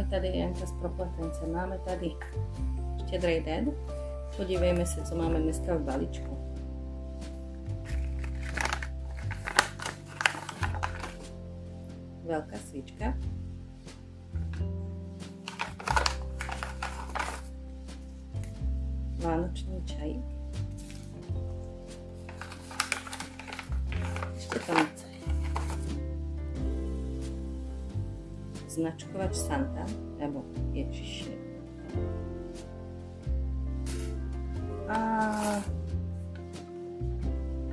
Ahoj, tady je Janka z Propletence. Máme tady štědrý den. Podívejme se, co máme dneska v balíčku. Velká svíčka. Vánoční čajík. Štěpanice. Značkovač Santa, nebo Ježiši. A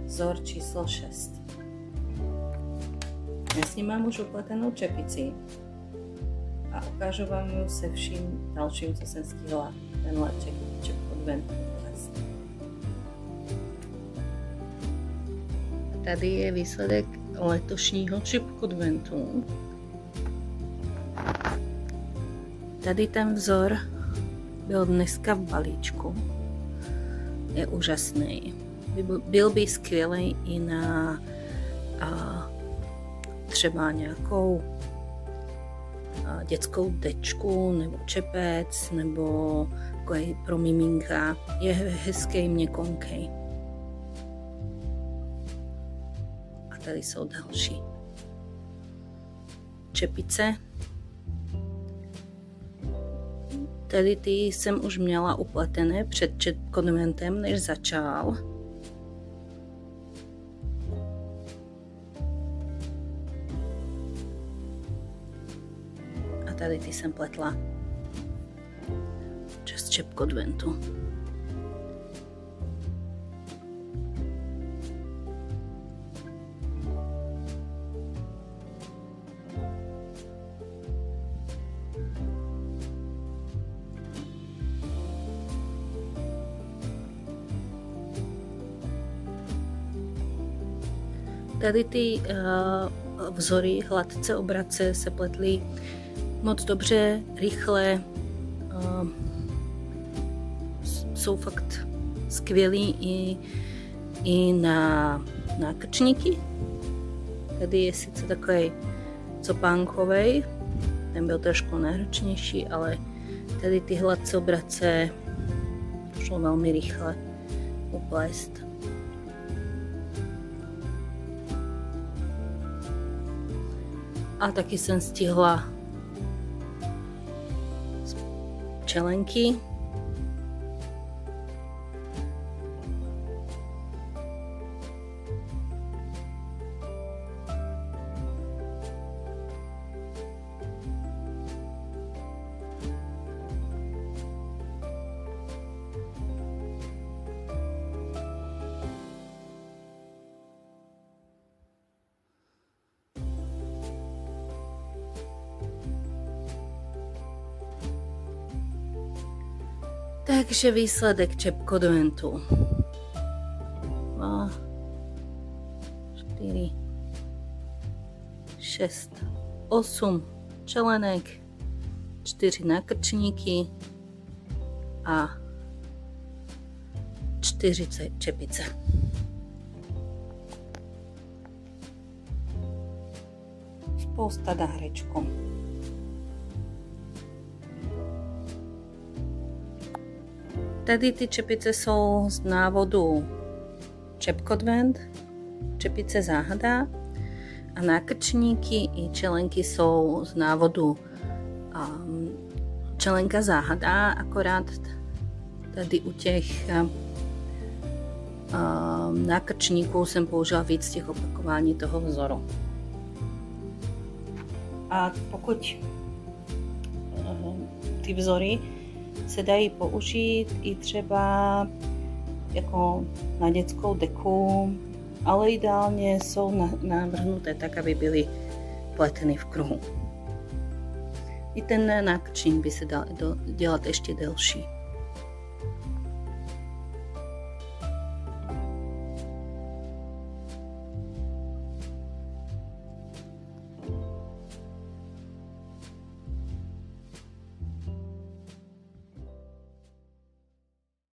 vzor číslo 6. Já s ním mám už upletenou čepici a ukážu vám ju se vším dalším, co jsem stihla tenhle čep od venku plést. Tady je výsledek letošního čepku adventu. Tady ten vzor byl dneska v balíčku. Je úžasný. Byl by skvělý i na třeba nějakou dětskou dečku nebo čepec nebo pro miminka. Je hezký, měkonký. A tady jsou další čepice. Tady ty jsem už měla upletené před čepkodventem, než začal. A tady ty jsem pletla čas čepkodventu. Tady ty vzory hladce obrace se pletly moc dobře, rychle, jsou fakt skvělý i na nákrčníky. Tady je sice takový copánkový, ten byl trošku náročnější, ale tady ty hladce obrace šlo velmi rychle uplést. A taky jsem stihla čelenky. Takže výsledek čepkodventu. 2, 4, 6, 8 čelenek, 4 nákrčníky a 4 čepice. Spousta dárečků. Tady ty čepice jsou z návodu čepkodvent, čepice záhada a nákrčníky i čelenky jsou z návodu čelenka záhada, akorát tady u těch nákrčníků jsem použila víc těch opakování toho vzoru. A pokud ty vzory se dají použít i třeba jako na dětskou deku, ale ideálně jsou navrhnuté tak, aby byly pleteny v kruhu. I ten nákrčník by se dal dělat ještě delší.